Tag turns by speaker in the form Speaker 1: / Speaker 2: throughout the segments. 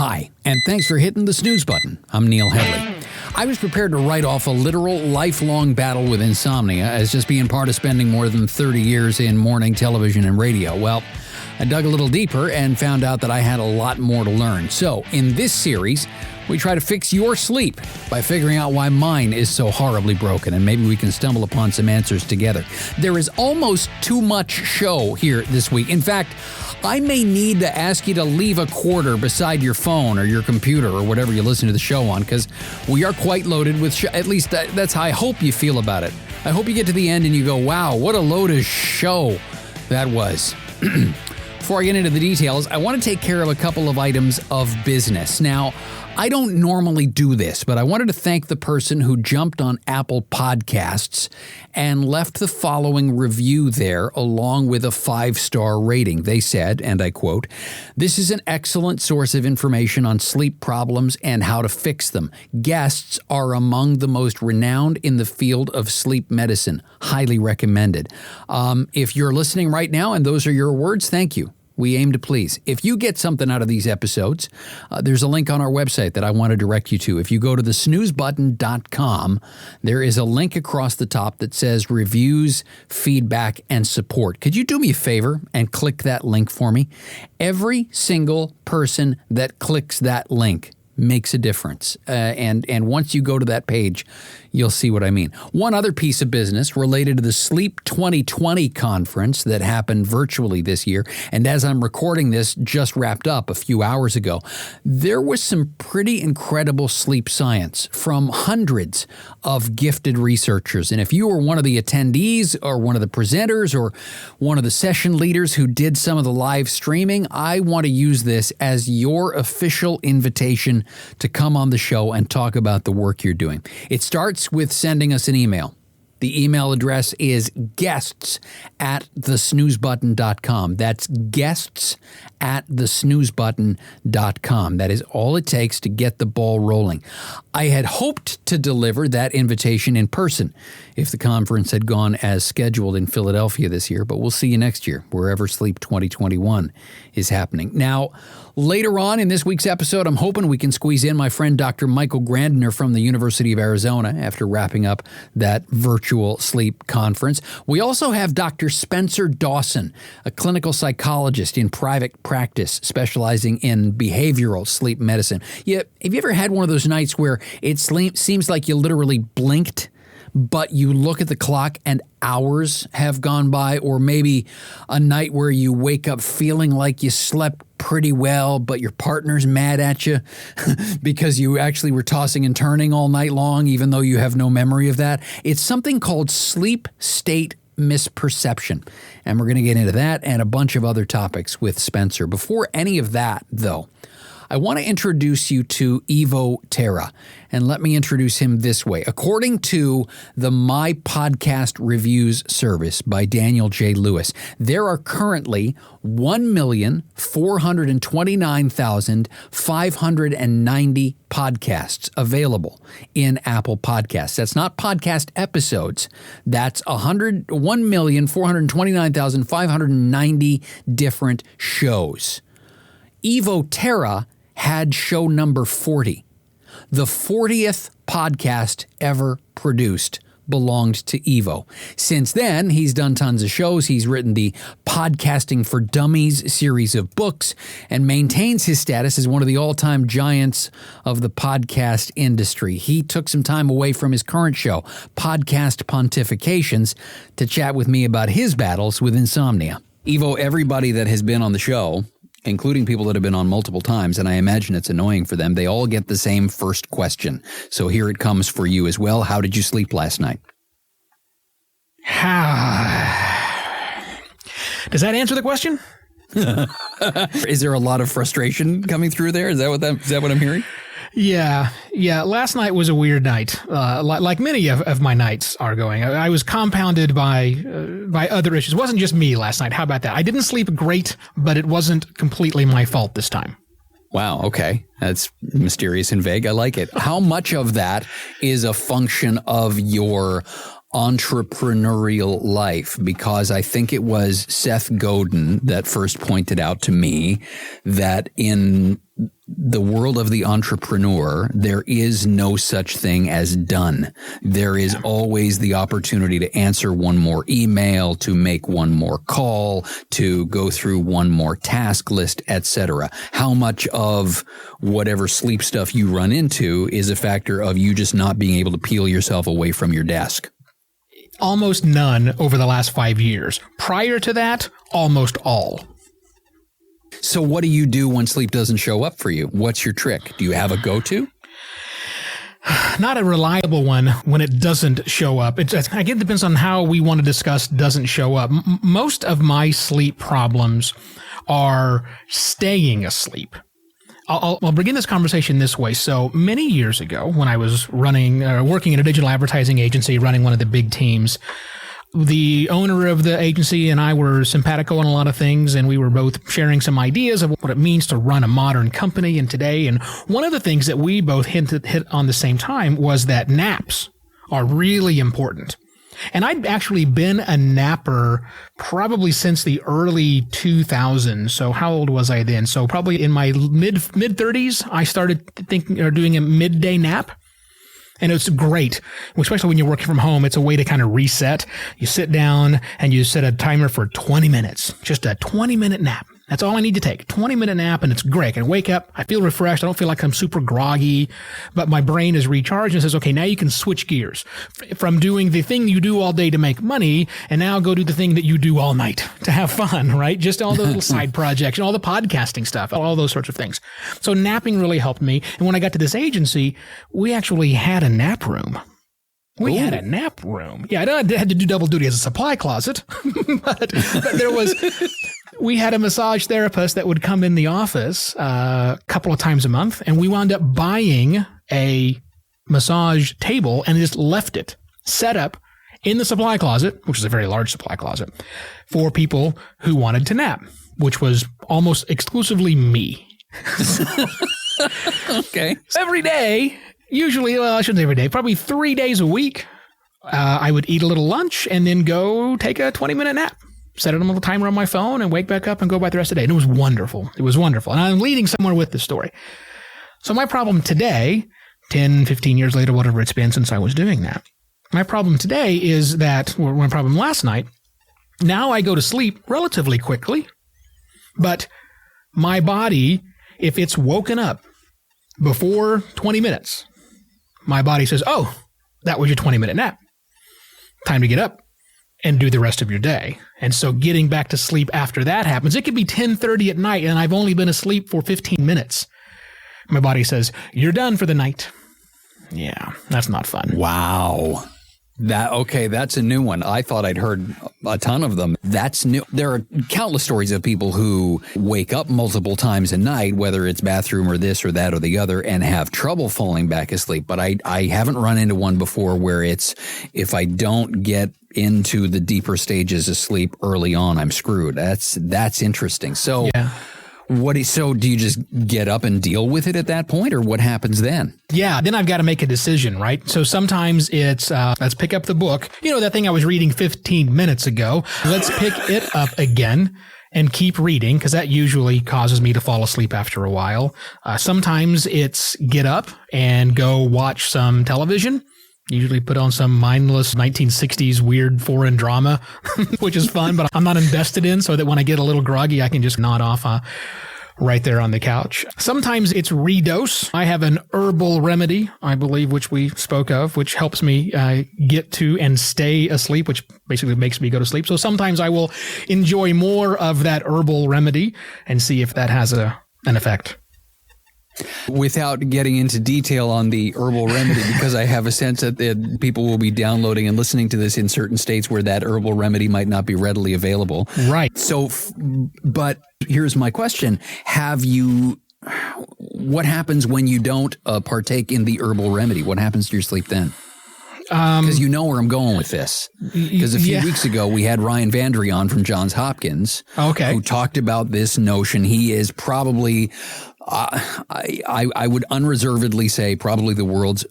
Speaker 1: Hi, and thanks for hitting the snooze button. I'm Neil Headley. I was prepared to write off a literal lifelong battle with insomnia as just being part of spending more than 30 years in morning television and radio. Well, I dug a little deeper and found out that I had a lot more to learn. So, in this series, we try to fix your sleep by figuring out why mine is so horribly broken, and maybe we can stumble upon some answers together. There is almost too much show here this week. In fact, I may need to ask you to leave a quarter beside your phone or your computer or whatever you listen to the show on, because we are quite loaded with at least that's how I hope you feel about it. I hope you get to the end and you go, wow, what a load of show that was. Before I get into the details, I want to take care of a couple of items of business. Now, I don't normally do this, but I wanted to thank the person who jumped on Apple Podcasts and left the following review there along with a 5-star rating. They said, and I quote, "This is an excellent source of information on sleep problems and how to fix them. Guests are among the most renowned in the field of sleep medicine. Highly recommended." If you're listening right now and those are your words, thank you. We aim to please. If you get something out of these episodes, there's a link on our website that I want to direct you to. If you go to thesnoozebutton.com, there is a link across the top that says reviews, feedback, and support. Could you do me a favor and click that link for me? Every single person that clicks that link makes a difference. And once you go to that page, you'll see what I mean. One other piece of business related to the Sleep 2020 conference that happened virtually this year, and as I'm recording this, just wrapped up a few hours ago, there was some pretty incredible sleep science from hundreds of gifted researchers. And if you were one of the attendees or one of the presenters or one of the session leaders who did some of the live streaming, I want to use this as your official invitation to come on the show and talk about the work you're doing. It starts with sending us an email. The email address is guests@thesnoozebutton.com. That's guests@thesnoozebutton.com. That is all it takes to get the ball rolling. I had hoped to deliver that invitation in person if the conference had gone as scheduled in Philadelphia this year, but we'll see you next year, wherever Sleep 2021 is happening. Now, later on in this week's episode, I'm hoping we can squeeze in my friend Dr. Michael Grandiner from the University of Arizona after wrapping up that virtual sleep conference. We also have Dr. Spencer Dawson, a clinical psychologist in private practice specializing in behavioral sleep medicine. Yeah, have you ever had one of those nights where it seems like you literally blinked, but you look at the clock and hours have gone by, or maybe a night where you wake up feeling like you slept pretty well, but your partner's mad at you because you actually were tossing and turning all night long, even though you have no memory of that? It's something called sleep state misperception. And we're going to get into that and a bunch of other topics with Spencer. Before any of that, though, I want to introduce you to Evo Terra, and let me introduce him this way. According to the My Podcast Reviews service by Daniel J. Lewis, there are currently 1,429,590 podcasts available in Apple Podcasts. That's not podcast episodes. That's 1,429,590 different shows. Evo Terra had show number 40. The 40th podcast ever produced belonged to Evo. Since then, he's done tons of shows. He's written the Podcasting for Dummies series of books and maintains his status as one of the all-time giants of the podcast industry. He took some time away from his current show, Podcast Pontifications, to chat with me about his battles with insomnia. Evo, everybody that has been on the show, including people that have been on multiple times, and I imagine it's annoying for them, they all get the same first question. So here it comes for you as well. How did you sleep last night?
Speaker 2: Does that answer the question?
Speaker 1: Is there a lot of frustration coming through there? Is that what I'm hearing?
Speaker 2: Yeah. Last night was a weird night, like many of my nights are going. I was compounded by other issues. It wasn't just me last night. How about that? I didn't sleep great, but it wasn't completely my fault this time.
Speaker 1: Wow. Okay. That's mysterious and vague. I like it. How much of that is a function of your entrepreneurial life? Because I think it was Seth Godin that first pointed out to me that in the world of the entrepreneur, there is no such thing as done. There is always the opportunity to answer one more email, to make one more call, to go through one more task list, etc. How much of whatever sleep stuff you run into is a factor of you just not being able to peel yourself away from your desk?
Speaker 2: Almost none over the last 5 years. Prior to that, almost all.
Speaker 1: So what do you do when sleep doesn't show up for you? What's your trick? Do you have a go-to?
Speaker 2: Not a reliable one when it doesn't show up. Again, it depends on how we want to discuss doesn't show up. Most of my sleep problems are staying asleep. I'll begin this conversation this way. So many years ago, when I was working in a digital advertising agency, running one of the big teams, the owner of the agency and I were simpatico on a lot of things, and we were both sharing some ideas of what it means to run a modern company in today. And one of the things that we both hit on the same time was that naps are really important. And I'd actually been a napper probably since the early 2000s. So how old was I then? So probably in my mid 30s, I started doing a midday nap. And it's great, especially when you're working from home. It's a way to kind of reset. You sit down and you set a timer for 20 minutes, just a 20-minute nap. That's all I need to take, 20-minute nap, and it's great. I can wake up, I feel refreshed, I don't feel like I'm super groggy, but my brain is recharged and says, okay, now you can switch gears from doing the thing you do all day to make money, and now go do the thing that you do all night to have fun, right? Just all the little side projects and all the podcasting stuff, all those sorts of things. So napping really helped me. And when I got to this agency, we actually had a nap room. We had a nap room. Yeah, I had to do double duty as a supply closet, but there was... We had a massage therapist that would come in the office a couple of times a month, and we wound up buying a massage table and just left it set up in the supply closet, which is a very large supply closet, for people who wanted to nap, which was almost exclusively me.
Speaker 1: Okay.
Speaker 2: Every day, usually, well, I shouldn't say every day, probably 3 days a week, I would eat a little lunch and then go take a 20-minute nap. Set it on a little timer on my phone and wake back up and go by the rest of the day. And it was wonderful. It was wonderful. And I'm leading somewhere with this story. So my problem today, 10, 15 years later, whatever it's been since I was doing that, my problem today is that, or my problem last night, now I go to sleep relatively quickly, but my body, if it's woken up before 20 minutes, my body says, oh, that was your 20-minute nap. Time to get up and do the rest of your day. And so getting back to sleep after that happens, it could be 10:30 at night and I've only been asleep for 15 minutes. My body says, you're done for the night. Yeah, that's not fun.
Speaker 1: Wow. That's a new one. I thought I'd heard a ton of them. That's new. There are countless stories of people who wake up multiple times a night, whether it's bathroom or this or that or the other, and have trouble falling back asleep. But I haven't run into one before where it's, if I don't get into the deeper stages of sleep early on, I'm screwed. That's interesting. So
Speaker 2: yeah.
Speaker 1: So do you just get up and deal with it at that point, or what happens then?
Speaker 2: Yeah, then I've got to make a decision, right? So sometimes it's, let's pick up the book. You know, that thing I was reading 15 minutes ago. Let's pick it up again and keep reading, because that usually causes me to fall asleep after a while. Sometimes it's get up and go watch some television. Usually put on some mindless 1960s weird foreign drama, which is fun, but I'm not invested in, so that when I get a little groggy, I can just nod off right there on the couch. Sometimes it's redose. I have an herbal remedy, I believe, which we spoke of, which helps me get to and stay asleep, which basically makes me go to sleep. So sometimes I will enjoy more of that herbal remedy and see if that has an effect.
Speaker 1: Without getting into detail on the herbal remedy, because I have a sense that people will be downloading and listening to this in certain states where that herbal remedy might not be readily available.
Speaker 2: Right.
Speaker 1: So, but here's my question. What happens when you don't partake in the herbal remedy? What happens to your sleep then? Because you know where I'm going with this. Because a few weeks ago, we had Ryan Vandrey on from Johns Hopkins, who talked about this notion. He is probably, I would unreservedly say, probably the world's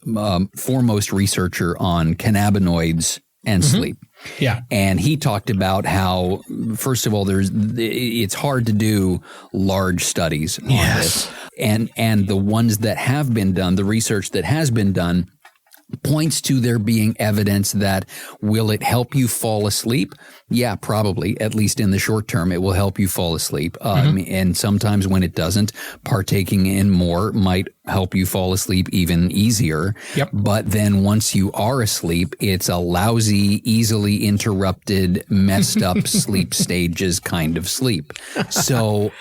Speaker 1: foremost researcher on cannabinoids and sleep.
Speaker 2: Yeah.
Speaker 1: And he talked about how, first of all, it's hard to do large studies on this. And the ones that have been done, the research that has been done, points to there being evidence that will it help you fall asleep? Yeah, probably. At least in the short term, it will help you fall asleep. And sometimes when it doesn't, partaking in more might help you fall asleep even easier.
Speaker 2: Yep.
Speaker 1: But then once you are asleep, it's a lousy, easily interrupted, messed up sleep stages kind of sleep. So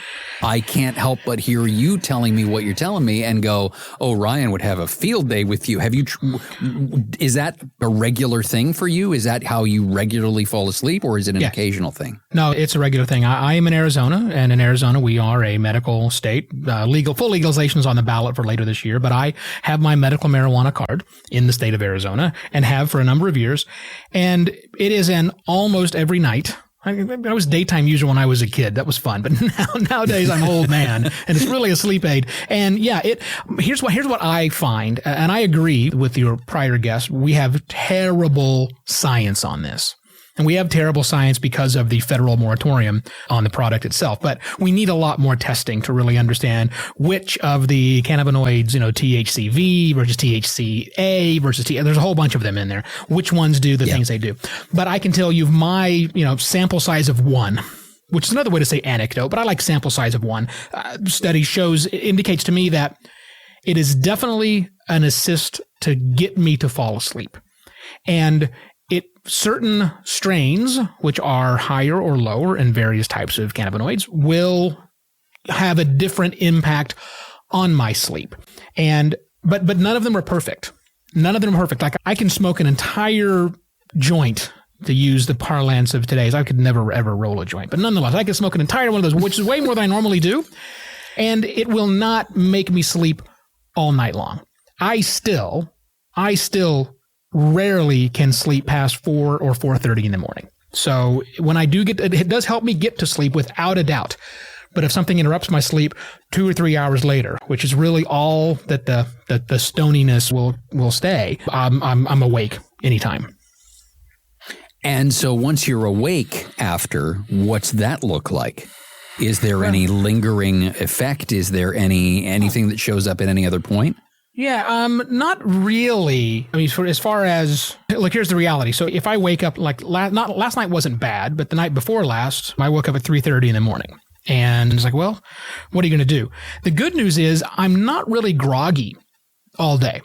Speaker 1: I can't help but hear you telling me what you're telling me and go, oh, Ryan would have a field day with you. Have you, is that a regular thing for you? Is that how you regularly fall asleep, or is it an occasional thing?
Speaker 2: No, it's a regular thing. I am in Arizona, and in Arizona, we are a medical state. Full legalization is on the ballot for later this year, but I have my medical marijuana card in the state of Arizona and have for a number of years. And it is an almost every night. I was a daytime user when I was a kid. That was fun. But nowadays I'm an old man, and it's really a sleep aid. And here's what I find, and I agree with your prior guest. We have terrible science on this. And we have terrible science because of the federal moratorium on the product itself. But we need a lot more testing to really understand which of the cannabinoids, THCV versus THCA versus there's a whole bunch of them in there. Which ones do the things they do. But I can tell you my, sample size of one, which is another way to say anecdote, but I like sample size of one. Study indicates to me that it is definitely an assist to get me to fall asleep. And certain strains, which are higher or lower in various types of cannabinoids, will have a different impact on my sleep. But none of them are perfect. None of them are perfect. Like, I can smoke an entire joint, to use the parlance of today's. I could never ever roll a joint, but nonetheless, I can smoke an entire one of those, which is way more than I normally do, and it will not make me sleep all night long. I still rarely can sleep past 4 or 4:30 in the morning. So when I do it does help me get to sleep without a doubt. But if something interrupts my sleep 2 or 3 hours later, which is really all that the stoniness will stay, I'm awake anytime.
Speaker 1: And so once you're awake after, what's that look like? Is there any lingering effect? Is there anything that shows up at any other point?
Speaker 2: Yeah, not really. I mean, as far as, look, here's the reality. So if I wake up, last night wasn't bad, but the night before last, I woke up at 3:30 in the morning. And it's like, well, what are you going to do? The good news is I'm not really groggy all day.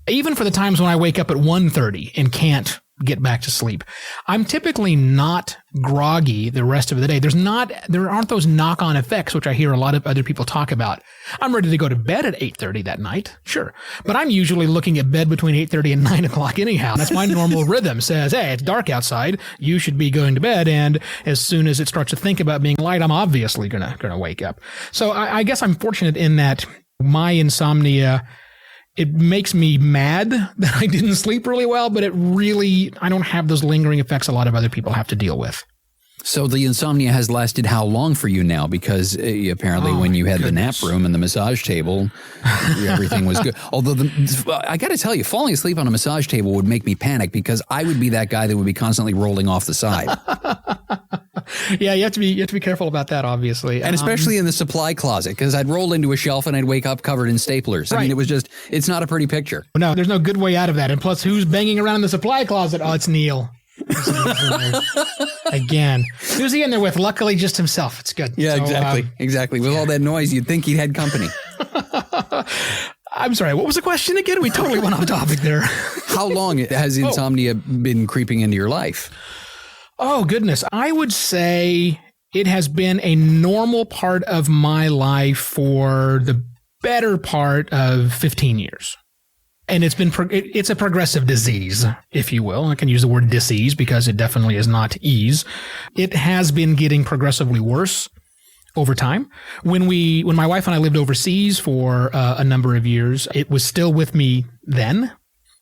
Speaker 2: Even for the times when I wake up at 1:30 and can't get back to sleep, I'm typically not groggy the rest of the day. There aren't those knock-on effects, which I hear a lot of other people talk about. I'm ready to go to bed at 8:30 that night, sure. But I'm usually looking at bed between 8:30 and 9 o'clock anyhow. That's my normal rhythm. Says, hey, it's dark outside. You should be going to bed. And as soon as it starts to think about being light, I'm obviously gonna wake up. So I guess I'm fortunate in that my insomnia, it makes me mad that I didn't sleep really well, but I don't have those lingering effects a lot of other people have to deal with.
Speaker 1: So the insomnia has lasted how long for you now? Because apparently when you had the nap room and the massage table, everything was good. Although I got to tell you, falling asleep on a massage table would make me panic, because I would be that guy that would be constantly rolling off the side.
Speaker 2: Yeah, you have to be careful about that, obviously.
Speaker 1: And especially in the supply closet, because I'd roll into a shelf and I'd wake up covered in staplers. I mean, it's not a pretty picture.
Speaker 2: No, there's no good way out of that. And plus, who's banging around in the supply closet? Oh, it's Neil. Again. Who's he in there with? Luckily, just himself. It's good.
Speaker 1: Yeah, so, exactly. With all that noise, you'd think he'd had company.
Speaker 2: I'm sorry, what was the question again? We totally went off topic there.
Speaker 1: How long has insomnia been creeping into your life?
Speaker 2: Oh, goodness. I would say it has been a normal part of my life for the better part of 15 years. And it's a progressive disease, if you will. I can use the word disease because it definitely is not ease. It has been getting progressively worse over time. When my wife and I lived overseas for a number of years, it was still with me then.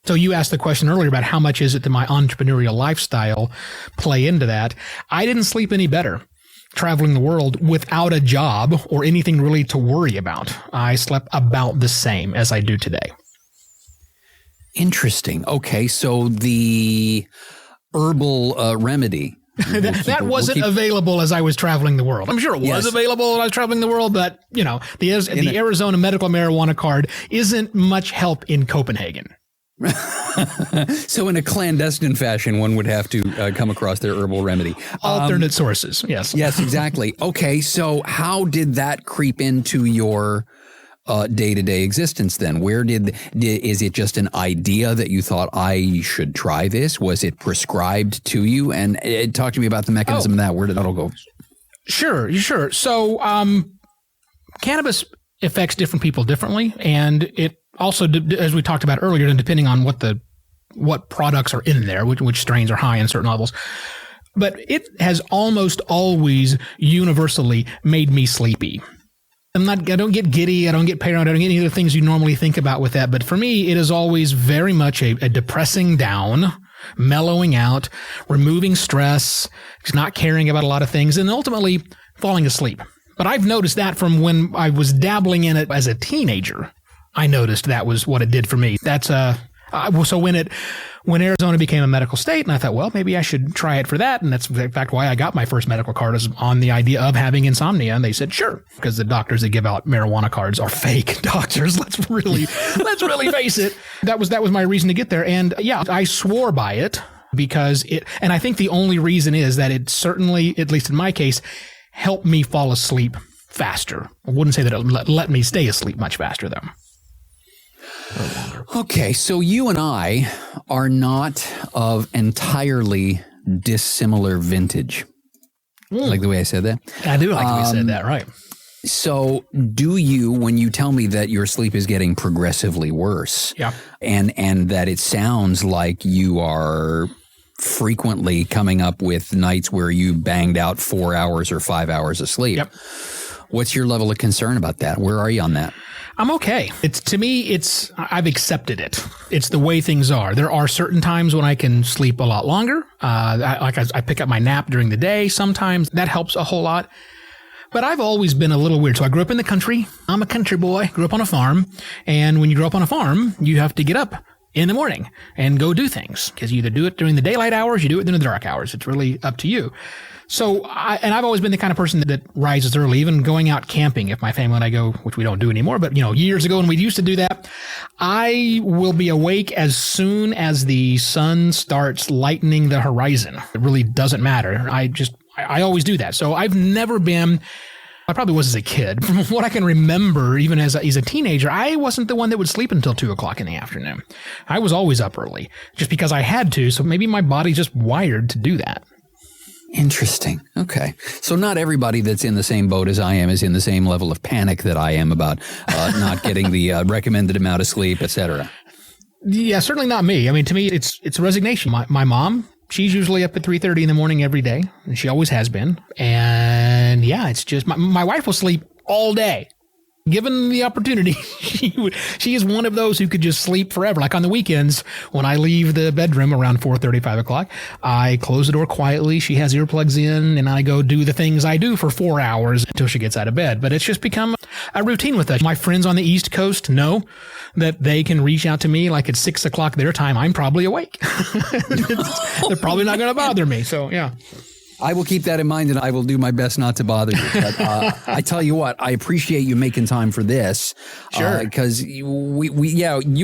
Speaker 2: So you asked the question earlier about how much is it that my entrepreneurial lifestyle play into that. I didn't sleep any better traveling the world without a job or anything really to worry about. I slept about the same as I do today.
Speaker 1: Interesting. Okay, so herbal remedy.
Speaker 2: That wasn't available as I was traveling the world. I'm sure it was available when I was traveling the world, but the Arizona medical marijuana card isn't much help in Copenhagen.
Speaker 1: So in a clandestine fashion, one would have to come across their herbal remedy.
Speaker 2: Alternate sources. Yes.
Speaker 1: Yes, exactly. Okay. So how did that creep into your day-to-day existence then? Where is it just an idea that you thought I should try this? Was it prescribed to you? And talk to me about the mechanism of that. Where did that all go? Sure.
Speaker 2: So cannabis affects different people differently. And it also, as we talked about earlier, depending on what products are in there, which strains are high in certain levels. But it has almost always universally made me sleepy. I don't get giddy. I don't get paranoid. I don't get any of the things you normally think about with that. But for me, it is always very much a depressing down, mellowing out, removing stress, not caring about a lot of things, and ultimately falling asleep. But I've noticed that from when I was dabbling in it as a teenager. I noticed that was what it did for me. That's so when Arizona became a medical state, and I thought, well, maybe I should try it for that. And that's in fact why I got my first medical card, is on the idea of having insomnia. And they said, sure, because the doctors that give out marijuana cards are fake doctors. Let's really face it. That was my reason to get there. And yeah, I swore by it because and I think the only reason is that it certainly, at least in my case, helped me fall asleep faster. I wouldn't say that it let me stay asleep much faster though.
Speaker 1: Okay, so you and I are not of entirely dissimilar vintage. Like the way I said that?
Speaker 2: I do like the way you said that, right.
Speaker 1: So do you, when you tell me that your sleep is getting progressively worse, and that it sounds like you are frequently coming up with nights where you banged out 4 hours or 5 hours of sleep, what's your level of concern about that? Where are you on that?
Speaker 2: I'm okay. I've accepted it. It's the way things are. There are certain times when I can sleep a lot longer. I pick up my nap during the day. Sometimes that helps a whole lot. But I've always been a little weird. So I grew up in the country. I'm a country boy, grew up on a farm. And when you grow up on a farm, you have to get up in the morning and go do things, because you either do it during the daylight hours, you do it during the dark hours. It's really up to you. So I've always been the kind of person that rises early, even going out camping. If my family and I go, which we don't do anymore, but years ago when we used to do that, I will be awake as soon as the sun starts lightening the horizon. It really doesn't matter. I always do that. So I've never been, I probably was as a kid. From what I can remember, even as a teenager, I wasn't the one that would sleep until 2:00 in the afternoon. I was always up early just because I had to. So maybe my body's just wired to do that.
Speaker 1: Interesting. Okay. So not everybody that's in the same boat as I am is in the same level of panic that I am about not getting the recommended amount of sleep, et cetera.
Speaker 2: Yeah, certainly not me. I mean, to me, it's a resignation. My mom, she's usually up at 3:30 in the morning every day, and she always has been. And yeah, it's just my wife will sleep all day. Given the opportunity, she is one of those who could just sleep forever. Like on the weekends, when I leave the bedroom around 4:30, 5 o'clock, I close the door quietly. She has earplugs in, and I go do the things I do for 4 hours until she gets out of bed. But it's just become a routine with us. My friends on the East Coast know that they can reach out to me like at 6 o'clock their time. I'm probably awake. They're probably not going to bother me. So, yeah.
Speaker 1: I will keep that in mind, and I will do my best not to bother you. But I tell you what, I appreciate you making time for this.
Speaker 2: Sure.
Speaker 1: Because you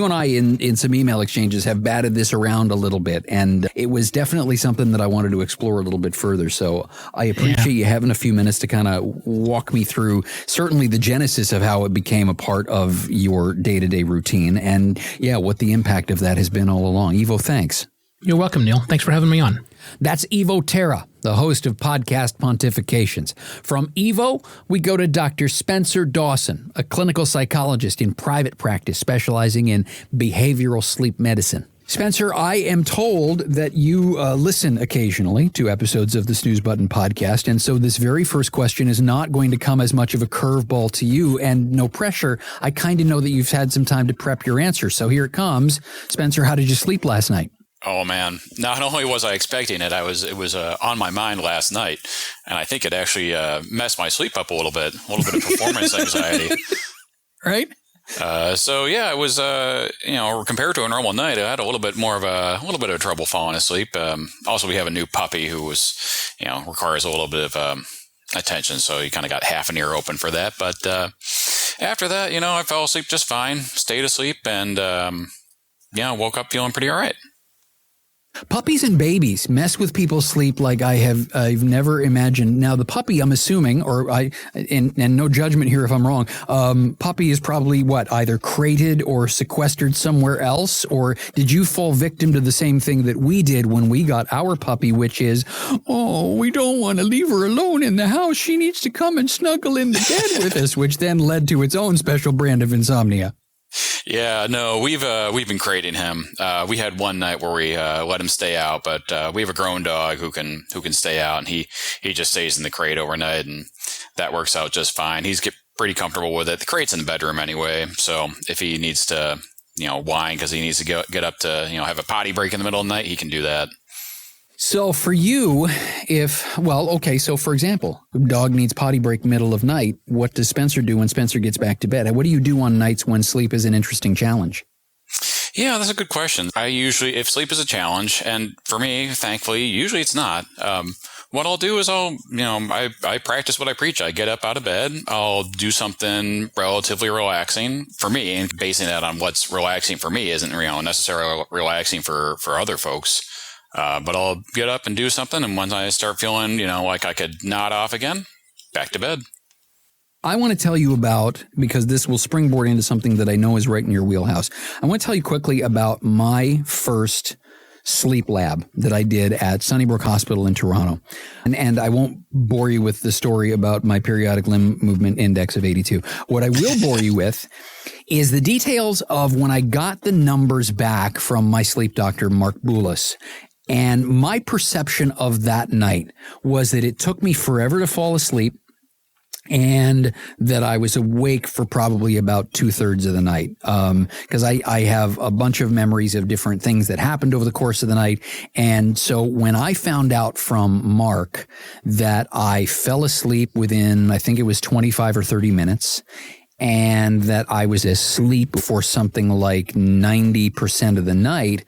Speaker 1: and I in some email exchanges have batted this around a little bit, and it was definitely something that I wanted to explore a little bit further. So I appreciate you having a few minutes to kind of walk me through certainly the genesis of how it became a part of your day-to-day routine, and what the impact of that has been all along. Evo, thanks.
Speaker 2: You're welcome, Neil. Thanks for having me on.
Speaker 1: That's Evo Terra, the host of Podcast Pontifications. From Evo, we go to Dr. Spencer Dawson, a clinical psychologist in private practice specializing in behavioral sleep medicine. Spencer, I am told that you listen occasionally to episodes of the Snooze Button podcast, and so this very first question is not going to come as much of a curveball to you, and no pressure. I kind of know that you've had some time to prep your answer, so here it comes. Spencer, how did you sleep last night?
Speaker 3: Oh man! Not only was I expecting it, it was on my mind last night, and I think it actually messed my sleep up a little bit of performance anxiety.
Speaker 1: Right?
Speaker 3: So yeah, it was, compared to a normal night, I had a little bit of trouble falling asleep. Also, we have a new puppy who was, requires a little bit of attention, so you kind of got half an ear open for that. But after that, I fell asleep just fine, stayed asleep, and woke up feeling pretty all right.
Speaker 1: Puppies and babies mess with people's sleep like I've never imagined. Now the puppy, I'm assuming, and no judgment here if I'm wrong, puppy is probably either crated or sequestered somewhere else, or did you fall victim to the same thing that we did when we got our puppy, which is, we don't want to leave her alone in the house. She needs to come and snuggle in the bed with us, which then led to its own special brand of insomnia.
Speaker 3: Yeah, no, we've been crating him. We had one night where we let him stay out, but we have a grown dog who can stay out, and he just stays in the crate overnight, and that works out just fine. He's pretty comfortable with it. The crate's in the bedroom anyway, so if he needs to, whine because he needs to get up to, have a potty break in the middle of the night, he can do that.
Speaker 1: So for you, so for example, dog needs potty break middle of night. What does Spencer do when Spencer gets back to bed? What do you do on nights when sleep is an interesting challenge?
Speaker 3: Yeah, that's a good question. If sleep is a challenge, and for me, thankfully, usually it's not, what I'll do is I practice what I preach. I get up out of bed. I'll do something relatively relaxing for me, and basing that on what's relaxing for me isn't necessarily relaxing for other folks. But I'll get up and do something, and once I start feeling, like I could nod off again, back to bed.
Speaker 1: I want to tell you about, because this will springboard into something that I know is right in your wheelhouse. I want to tell you quickly about my first sleep lab that I did at Sunnybrook Hospital in Toronto. And I won't bore you with the story about my periodic limb movement index of 82. What I will bore you with is the details of when I got the numbers back from my sleep doctor, Mark Boulos. And my perception of that night was that it took me forever to fall asleep, and that I was awake for probably about 2/3 of the night. Cause I have a bunch of memories of different things that happened over the course of the night. And so when I found out from Mark that I fell asleep within, I think it was 25 or 30 minutes, and that I was asleep for something like 90% of the night,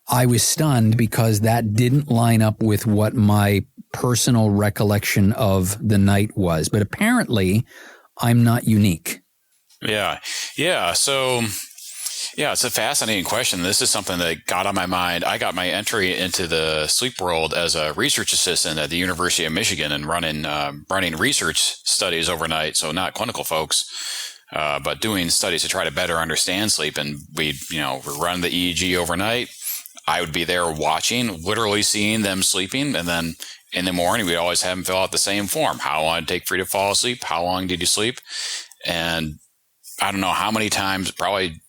Speaker 1: I was stunned, because that didn't line up with what my personal recollection of the night was. But apparently, I'm not unique.
Speaker 3: Yeah. So, it's a fascinating question. This is something that got on my mind. I got my entry into the sleep world as a research assistant at the University of Michigan, and running research studies overnight. So not clinical folks, but doing studies to try to better understand sleep. And we run the EEG overnight. I would be there watching, literally seeing them sleeping. And then in the morning, we'd always have them fill out the same form. How long did it take for you to fall asleep? How long did you sleep? And I don't know how many times, probably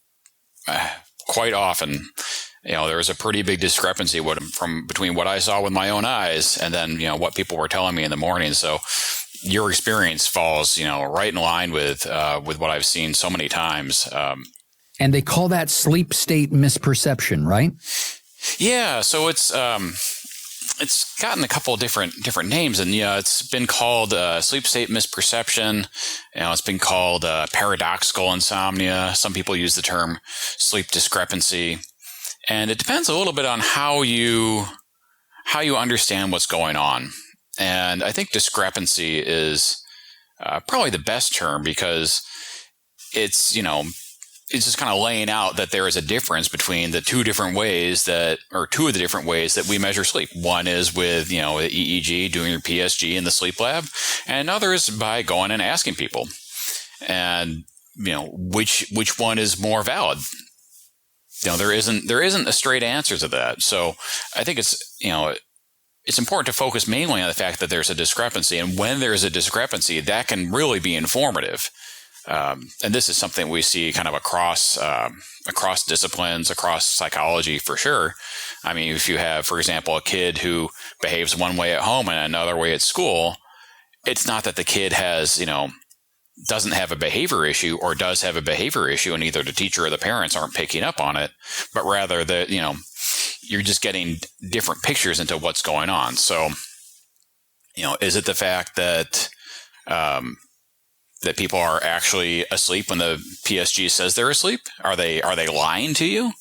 Speaker 3: quite often, there was a pretty big discrepancy between what I saw with my own eyes and then, what people were telling me in the morning. So your experience falls, right in line with what I've seen so many times.
Speaker 1: And they call that sleep state misperception, right?
Speaker 3: Yeah. So it's gotten a couple of different names, and it's been called sleep state misperception. It's been called paradoxical insomnia. Some people use the term sleep discrepancy, and it depends a little bit on how you understand what's going on. And I think discrepancy is probably the best term, because it's just kind of laying out that there is a difference between the two of the different ways that we measure sleep. One is with, EEG, doing your PSG in the sleep lab, and another is by going and asking people. And, which one is more valid? There isn't a straight answer to that. So I think it's important to focus mainly on the fact that there's a discrepancy. And when there's a discrepancy, that can really be informative. And this is something we see kind of across disciplines, across psychology for sure. I mean, if you have, for example, a kid who behaves one way at home and another way at school, it's not that the kid has, doesn't have a behavior issue or does have a behavior issue, and either the teacher or the parents aren't picking up on it, but rather that, you're just getting different pictures into what's going on. So, is it the fact that, that people are actually asleep when the PSG says they're asleep? Are they lying to you?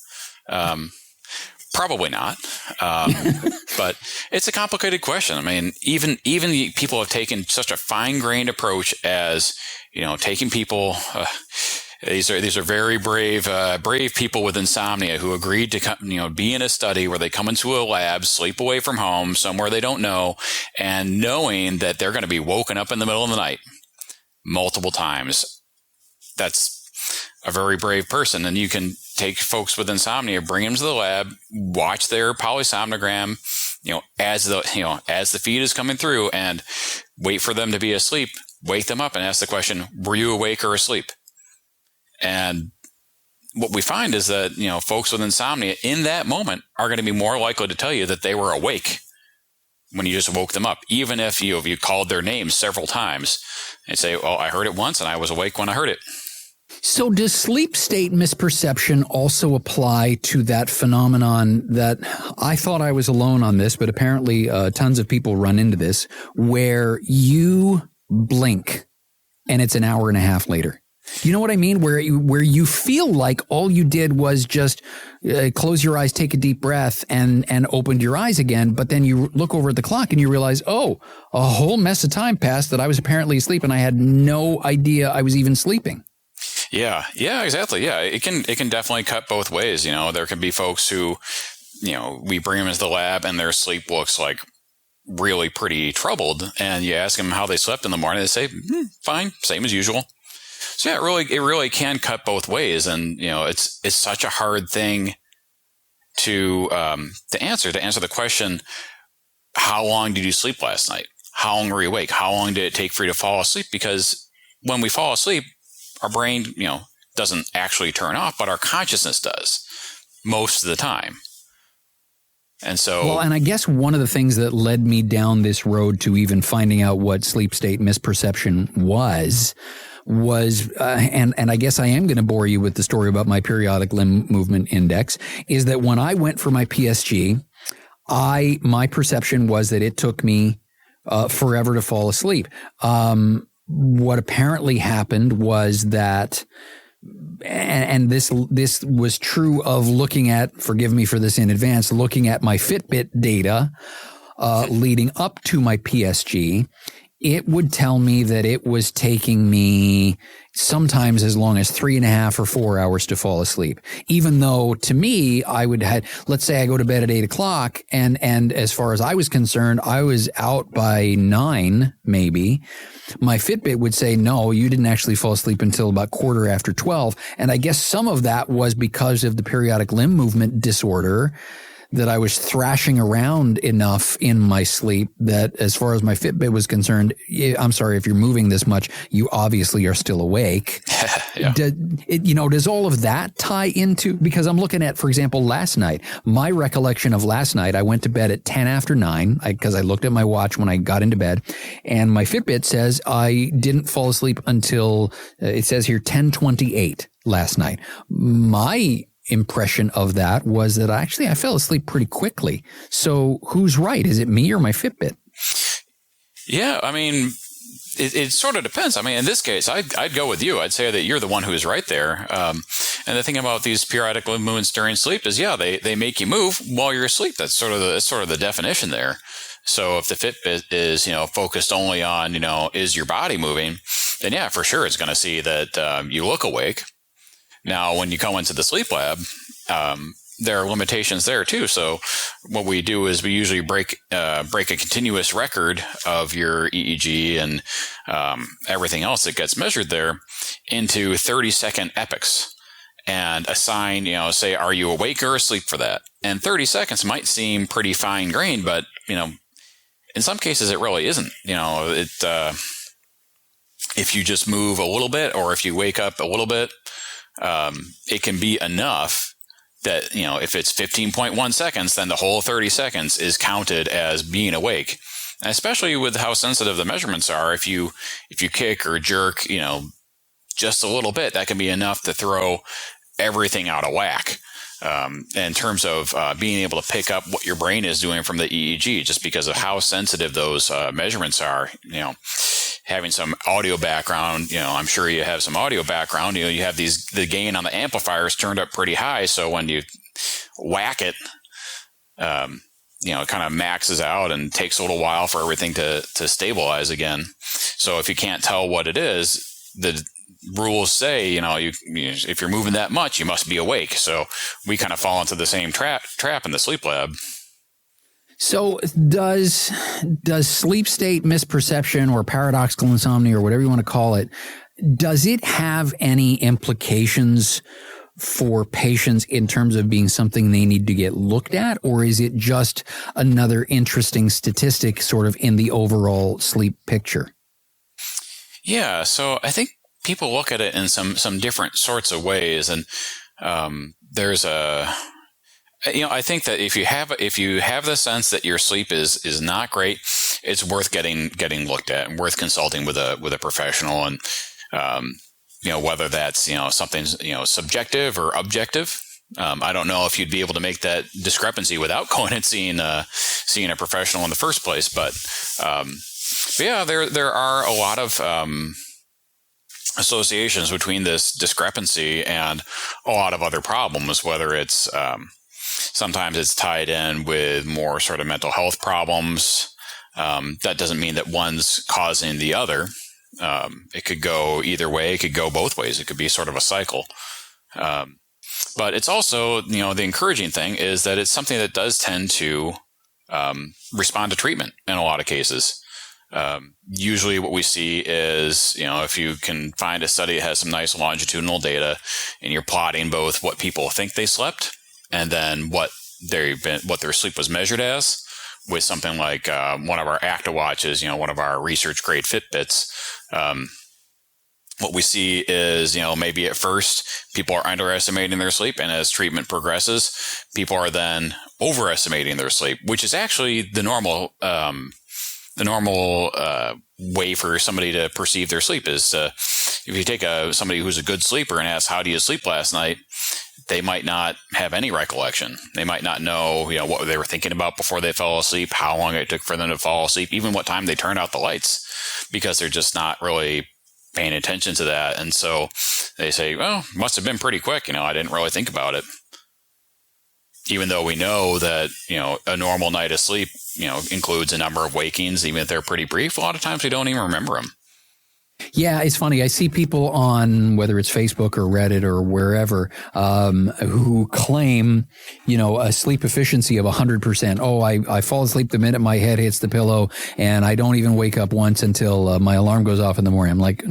Speaker 3: Probably not. But it's a complicated question. I mean, even the people have taken such a fine-grained approach as, taking people. These are very brave people with insomnia who agreed to be in a study where they come into a lab, sleep away from home, somewhere they don't know, and knowing that they're going to be woken up in the middle of the night multiple times. That's a very brave person. And you can take folks with insomnia, bring them to the lab, watch their polysomnogram, as the feed is coming through, and wait for them to be asleep, wake them up and ask the question, were you awake or asleep? And what we find is that, folks with insomnia in that moment are going to be more likely to tell you that they were awake when you just woke them up, even if you called their name several times and say, well, I heard it once and I was awake when I heard it.
Speaker 1: So does sleep state misperception also apply to that phenomenon that I thought I was alone on this, but apparently tons of people run into this, where you blink and it's an hour and a half later? You know what I mean? Where you feel like all you did was just close your eyes, take a deep breath, and opened your eyes again. But then you look over at the clock and you realize, oh, a whole mess of time passed that I was apparently asleep and I had no idea I was even sleeping.
Speaker 3: Yeah, exactly. Yeah, it can definitely cut both ways. There can be folks who, we bring them into the lab and their sleep looks like really pretty troubled, and you ask them how they slept in the morning, they say, fine, same as usual. So yeah, it really can cut both ways, and it's such a hard thing to answer the question, how long did you sleep last night? How long were you awake? How long did it take for you to fall asleep? Because when we fall asleep, our brain, doesn't actually turn off, but our consciousness does most of the time. And so,
Speaker 1: well, and I guess one of the things that led me down this road to even finding out what sleep state misperception was, and I guess I am going to bore you with the story about my periodic limb movement index, is that when I went for my PSG, my perception was that it took me forever to fall asleep. What apparently happened was that, and this was true of looking at, forgive me for this in advance, looking at my Fitbit data leading up to my PSG, it would tell me that it was taking me sometimes as long as 3.5 or 4 hours to fall asleep. Even though to me, let's say I go to bed at 8 o'clock and as far as I was concerned, I was out by 9, maybe. My Fitbit would say, no, you didn't actually fall asleep until about 12:15. And I guess some of that was because of the periodic limb movement disorder, that I was thrashing around enough in my sleep that as far as my Fitbit was concerned, I'm sorry, if you're moving this much, you obviously are still awake.
Speaker 3: Yeah.
Speaker 1: Does all of that tie into, because I'm looking at, for example, last night, my recollection of last night, I went to bed at 10 after 9 because I looked at my watch when I got into bed, and my Fitbit says I didn't fall asleep until, it says here, 10:28 last night. My impression of that was that I fell asleep pretty quickly. So who's right? Is it me or my Fitbit?
Speaker 3: Yeah, I mean, it sort of depends. I mean, in this case, I'd go with you. I'd say that you're the one who's right there. And the thing about these periodic limb movements during sleep is, yeah, they make you move while you're asleep. That's sort of the definition there. So if the Fitbit is, focused only on, is your body moving, then yeah, for sure, it's going to see that you look awake. Now, when you come into the sleep lab, there are limitations there too. So what we do is we usually break a continuous record of your EEG and everything else that gets measured there into 30-second epochs and assign, say, are you awake or asleep for that? And 30 seconds might seem pretty fine-grained, but, in some cases it really isn't. If you just move a little bit or if you wake up a little bit, it can be enough that, if it's 15.1 seconds, then the whole 30 seconds is counted as being awake. And especially with how sensitive the measurements are, if you kick or jerk, just a little bit, that can be enough to throw everything out of whack. In terms of being able to pick up what your brain is doing from the EEG, just because of how sensitive those measurements are, having some audio background, I'm sure you have some audio background, you have the gain on the amplifiers turned up pretty high. So when you whack it, it kind of maxes out and takes a little while for everything to stabilize again. So if you can't tell what it is, the rules say, if you're moving that much, you must be awake. So we kind of fall into the same trap in the sleep lab.
Speaker 1: So does sleep state misperception or paradoxical insomnia or whatever you want to call it, does it have any implications for patients in terms of being something they need to get looked at, or is it just another interesting statistic sort of in the overall sleep picture?
Speaker 3: Yeah, so I think people look at it in some different sorts of ways, and there's I think that if you have the sense that your sleep is not great, it's worth getting looked at and worth consulting with a professional, and whether that's something subjective or objective. I don't know if you'd be able to make that discrepancy without going and seeing a professional in the first place, but yeah, there are a lot of associations between this discrepancy and a lot of other problems, whether it's sometimes it's tied in with more sort of mental health problems. That doesn't mean that one's causing the other. It could go either way. It could go both ways. It could be sort of a cycle. But it's also, the encouraging thing is that it's something that does tend to respond to treatment in a lot of cases. Usually what we see is, if you can find a study that has some nice longitudinal data and you're plotting both what people think they slept and then what their sleep was measured as with something like one of our ActiWatches, one of our research grade Fitbits. What we see is, maybe at first people are underestimating their sleep, and as treatment progresses, people are then overestimating their sleep, which is actually the normal way for somebody to perceive their sleep is if you take somebody who's a good sleeper and ask, how do you sleep last night? They might not have any recollection. They might not know, what they were thinking about before they fell asleep, how long it took for them to fall asleep, even what time they turned out the lights, because they're just not really paying attention to that. And so they say, well, must have been pretty quick. I didn't really think about it. Even though we know that, a normal night of sleep, includes a number of wakings, even if they're pretty brief, a lot of times we don't even remember them.
Speaker 1: Yeah, it's funny. I see people on whether it's Facebook or Reddit or wherever who claim, a sleep efficiency of 100%. Oh, I fall asleep the minute my head hits the pillow, and I don't even wake up once until my alarm goes off in the morning. I'm like,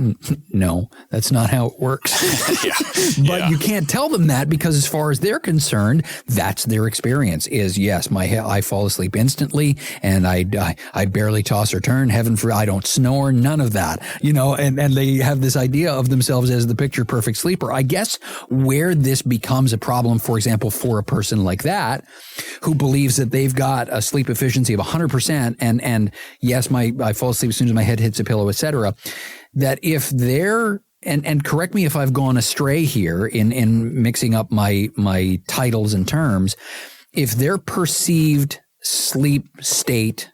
Speaker 1: no, that's not how it works. But you can't tell them that, because as far as they're concerned, that's their experience. Is yes, I fall asleep instantly, and I barely toss or turn. Heaven forbid, I don't snore. None of that. And they have this idea of themselves as the picture perfect sleeper. I guess where this becomes a problem, for example, for a person like that, who believes that they've got a sleep efficiency of 100%, and yes, I fall asleep as soon as my head hits a pillow, etc., that if they're, and correct me if I've gone astray here in mixing up my titles and terms, if their perceived sleep state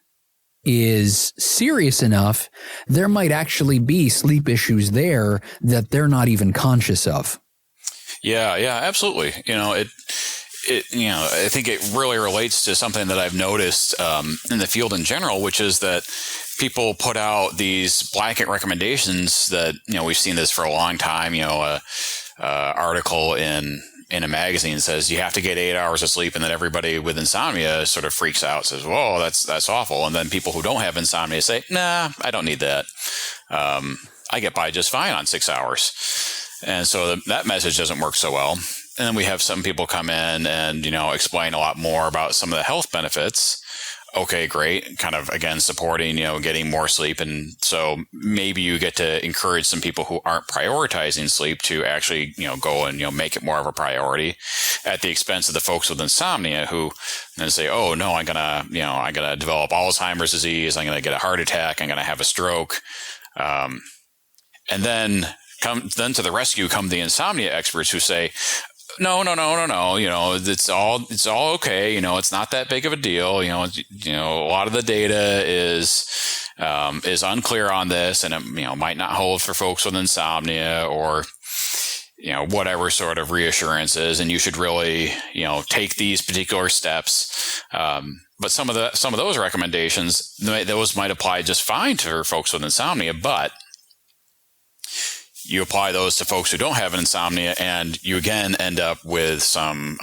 Speaker 1: is serious enough, there might actually be sleep issues there that they're not even conscious of.
Speaker 3: Yeah, absolutely. I think it really relates to something that I've noticed in the field in general, which is that people put out these blanket recommendations that, we've seen this for a long time. Article in a magazine says you have to get 8 hours of sleep, and then everybody with insomnia sort of freaks out, says, whoa, that's awful. And then people who don't have insomnia say, nah, I don't need that. I get by just fine on 6 hours. And so that message doesn't work so well. And then we have some people come in and, explain a lot more about some of the health benefits. Okay, great. Kind of, again, supporting, getting more sleep. And so maybe you get to encourage some people who aren't prioritizing sleep to actually, go and, make it more of a priority at the expense of the folks with insomnia who then say, oh, no, I'm going to develop Alzheimer's disease. I'm going to get a heart attack. I'm going to have a stroke. And then to the rescue come the insomnia experts who say, no. It's all okay. It's not that big of a deal. A lot of the data is is unclear on this, and it might not hold for folks with insomnia or whatever sort of reassurances, and you should really take these particular steps. But some of those recommendations, those might apply just fine to folks with insomnia, but you apply those to folks who don't have insomnia, and you again end up with some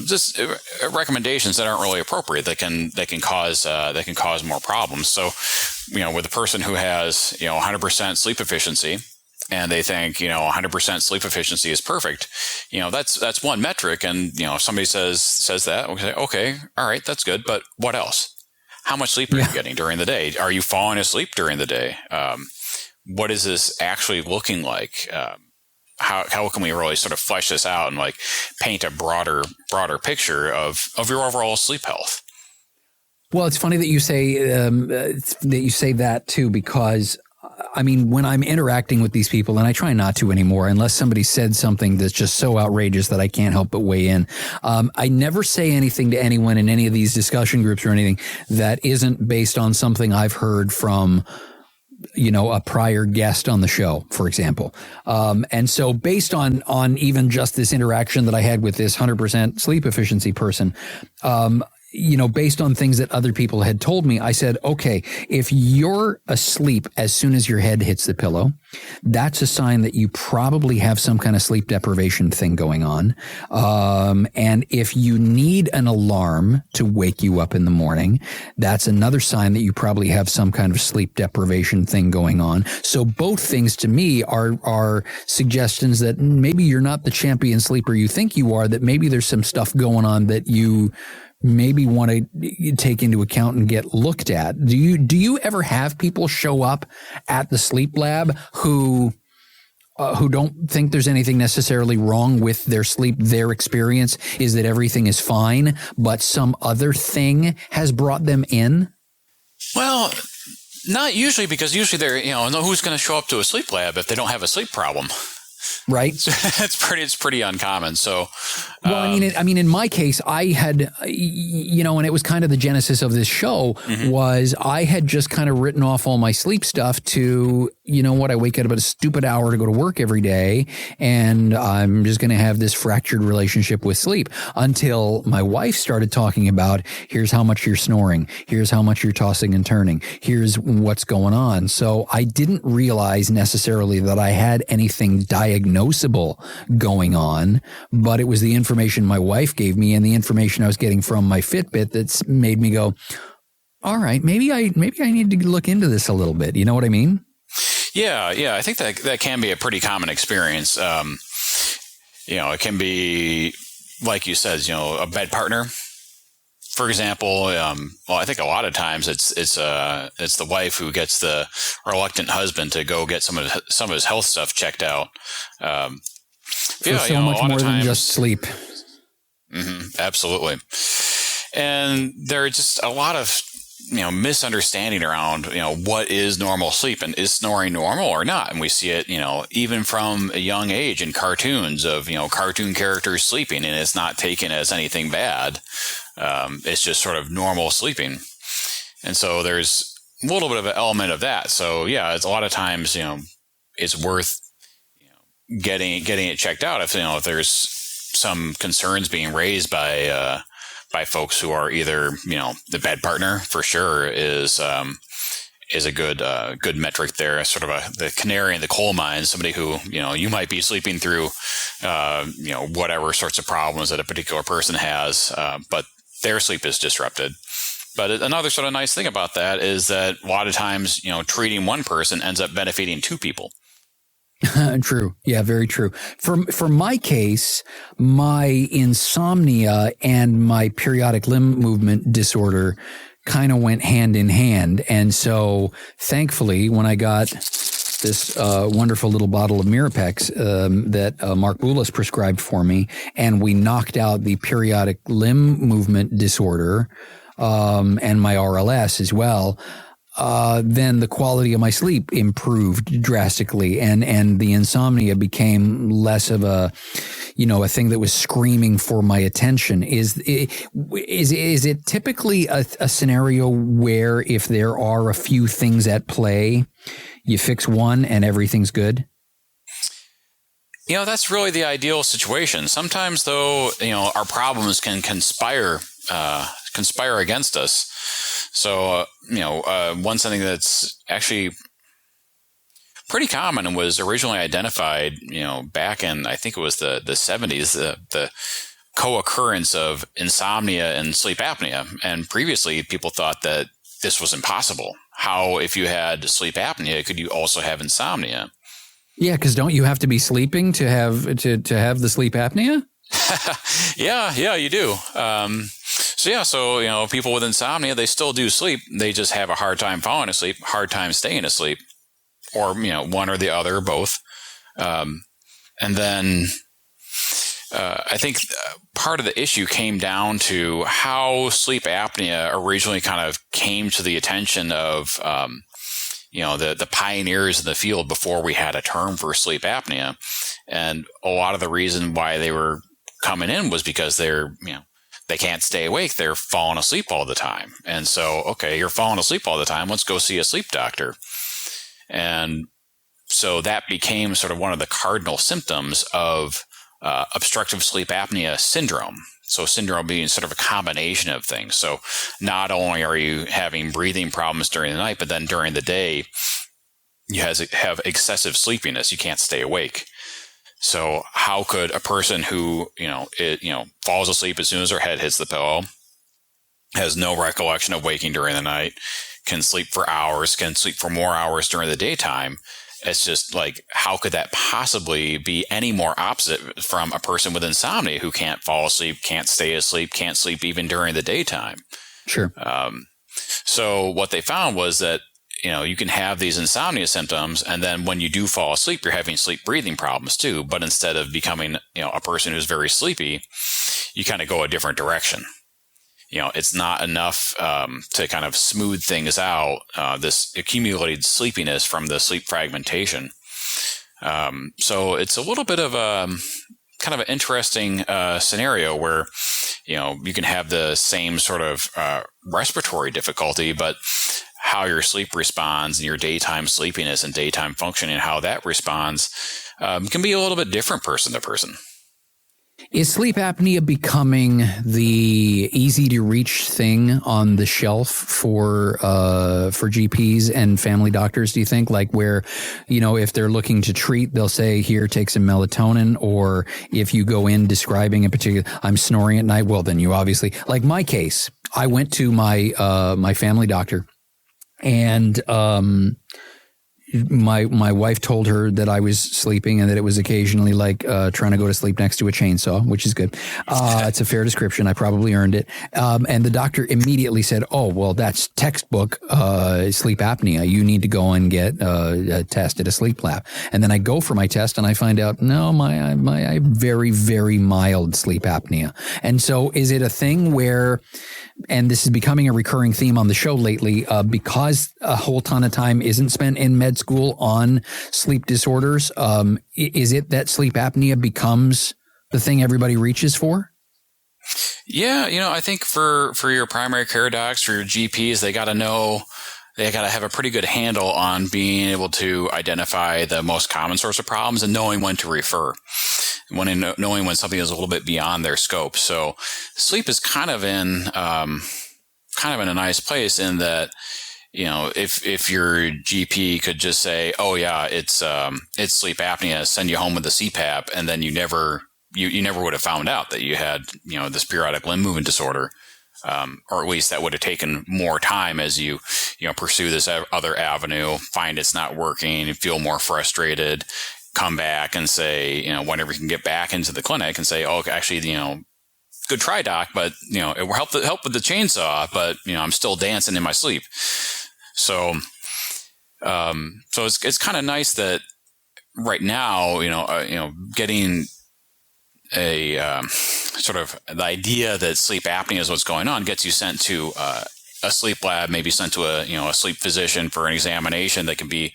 Speaker 3: just recommendations that aren't really appropriate that can cause more problems. So, with a person who has 100% sleep efficiency, and they think 100% sleep efficiency is perfect, that's one metric. And if somebody says that, we say, okay, all right, that's good, but what else? How much sleep are you getting during the day? Are you falling asleep during the day? What is this actually looking like? How can we really sort of flesh this out and paint a broader picture of your overall sleep health?
Speaker 1: Well, it's funny that you say that too, because when I'm interacting with these people, and I try not to anymore, unless somebody said something that's just so outrageous that I can't help but weigh in. I never say anything to anyone in any of these discussion groups or anything that isn't based on something I've heard from a prior guest on the show, for example. And so based on even just this interaction that I had with this 100% sleep efficiency person, based on things that other people had told me, I said, okay, if you're asleep as soon as your head hits the pillow, that's a sign that you probably have some kind of sleep deprivation thing going on. And if you need an alarm to wake you up in the morning, that's another sign that you probably have some kind of sleep deprivation thing going on. So both things to me are suggestions that maybe you're not the champion sleeper you think you are, that maybe there's some stuff going on that you maybe want to take into account and get looked at. Do you ever have people show up at the sleep lab who don't think there's anything necessarily wrong with their sleep? Their experience is that everything is fine, but some other thing has brought them in?
Speaker 3: Well, not usually, because usually they're, who's going to show up to a sleep lab if they don't have a sleep problem?
Speaker 1: Right.
Speaker 3: It's pretty uncommon. So,
Speaker 1: well, in my case, I had, and it was kind of the genesis of this show was I had just kind of written off all my sleep stuff to, I wake up at a stupid hour to go to work every day, and I'm just going to have this fractured relationship with sleep, until my wife started talking about, here's how much you're snoring. Here's how much you're tossing and turning. Here's what's going on. So I didn't realize necessarily that I had anything diagnosable going on, but it was the information my wife gave me and the information I was getting from my Fitbit that's made me go, all right, maybe I need to look into this a little bit. You know what I mean?
Speaker 3: Yeah. I think that can be a pretty common experience. It can be, like you said, a bed partner, for example. I think a lot of times it's the wife who gets the reluctant husband to go get some of his health stuff checked out.
Speaker 1: For so much more than just sleep.
Speaker 3: Absolutely. And there are just a lot of misunderstanding around what is normal sleep, and is snoring normal or not. And we see it even from a young age in cartoons of cartoon characters sleeping, and it's not taken as anything bad. It's just sort of normal sleeping. And so there's a little bit of an element of that. So yeah, it's a lot of times it's worth getting it checked out if there's some concerns being raised by folks who are either the bed partner for sure is a good metric there, sort of the canary in the coal mine, somebody who you might be sleeping through whatever sorts of problems that a particular person has, but their sleep is disrupted. But another sort of nice thing about that is that a lot of times treating one person ends up benefiting two people.
Speaker 1: True. Yeah, very true. For my case, my insomnia and my periodic limb movement disorder kind of went hand in hand. And so thankfully, when I got this wonderful little bottle of Mirapex that Mark Boulos prescribed for me, and we knocked out the periodic limb movement disorder and my RLS as well, then the quality of my sleep improved drastically, and the insomnia became less of a, a thing that was screaming for my attention. Is it typically a scenario where if there are a few things at play, you fix one and everything's good?
Speaker 3: That's really the ideal situation. Sometimes, though, our problems can conspire against us. So, one something that's actually pretty common and was originally identified, back in, I think it was the 70s, the co-occurrence of insomnia and sleep apnea. And previously, people thought that this was impossible. How, if you had sleep apnea, could you also have insomnia?
Speaker 1: Yeah, because don't you have to be sleeping to have the sleep apnea?
Speaker 3: Yeah, you do. So people with insomnia, they still do sleep. They just have a hard time falling asleep, hard time staying asleep, or one or the other, or both. And then I think part of the issue came down to how sleep apnea originally kind of came to the attention of the pioneers in the field before we had a term for sleep apnea. And a lot of the reason why they were coming in was because they can't stay awake. They're falling asleep all the time. And so, okay, you're falling asleep all the time. Let's go see a sleep doctor. And so that became sort of one of the cardinal symptoms of obstructive sleep apnea syndrome. So syndrome being sort of a combination of things. So not only are you having breathing problems during the night, but then during the day, you have excessive sleepiness. You can't stay awake. So how could a person who, falls asleep as soon as their head hits the pillow, has no recollection of waking during the night, can sleep for hours, can sleep for more hours during the daytime? It's just like, how could that possibly be any more opposite from a person with insomnia who can't fall asleep, can't stay asleep, can't sleep even during the daytime?
Speaker 1: Sure.
Speaker 3: So what they found was that, you can have these insomnia symptoms, and then when you do fall asleep, you're having sleep breathing problems too. But instead of becoming, a person who's very sleepy, you kind of go a different direction. It's not enough to kind of smooth things out, this accumulated sleepiness from the sleep fragmentation. So it's a little bit of a kind of an interesting scenario where, you can have the same sort of respiratory difficulty, but how your sleep responds and your daytime sleepiness and daytime functioning, how that responds can be a little bit different person to person.
Speaker 1: Is sleep apnea becoming the easy to reach thing on the shelf for GPs and family doctors, do you think? Like where, if they're looking to treat, they'll say, here, take some melatonin. Or if you go in describing a particular, I'm snoring at night, well, then you obviously, like my case, I went to my my family doctor, and my wife told her that I was sleeping and that it was occasionally like trying to go to sleep next to a chainsaw, which is good. It's a fair description. I probably earned it. And the doctor immediately said, "Oh, well, that's textbook sleep apnea. You need to go and get a test at a sleep lab." And then I go for my test and I find out, no, I have very, very mild sleep apnea. And so is it a thing where, and this is becoming a recurring theme on the show lately, because a whole ton of time isn't spent in med school on sleep disorders, is it that sleep apnea becomes the thing everybody reaches for?
Speaker 3: Yeah, I think for your primary care docs, for your GPs, they got to have a pretty good handle on being able to identify the most common source of problems and knowing when to refer, knowing when something is a little bit beyond their scope. So sleep is kind of in a nice place in that, if your GP could just say, "Oh yeah, it's sleep apnea," send you home with a CPAP, and then you never would have found out that you had, this periodic limb movement disorder. Or at least that would have taken more time as you pursue this other avenue, find it's not working, feel more frustrated, come back and say, whenever you can get back into the clinic and say, "Oh, actually, good try, doc, but, it will help with the chainsaw, but, I'm still dancing in my sleep." So it's kind of nice that right now, getting a sort of the idea that sleep apnea is what's going on gets you sent to a sleep lab, maybe sent to a sleep physician for an examination that can be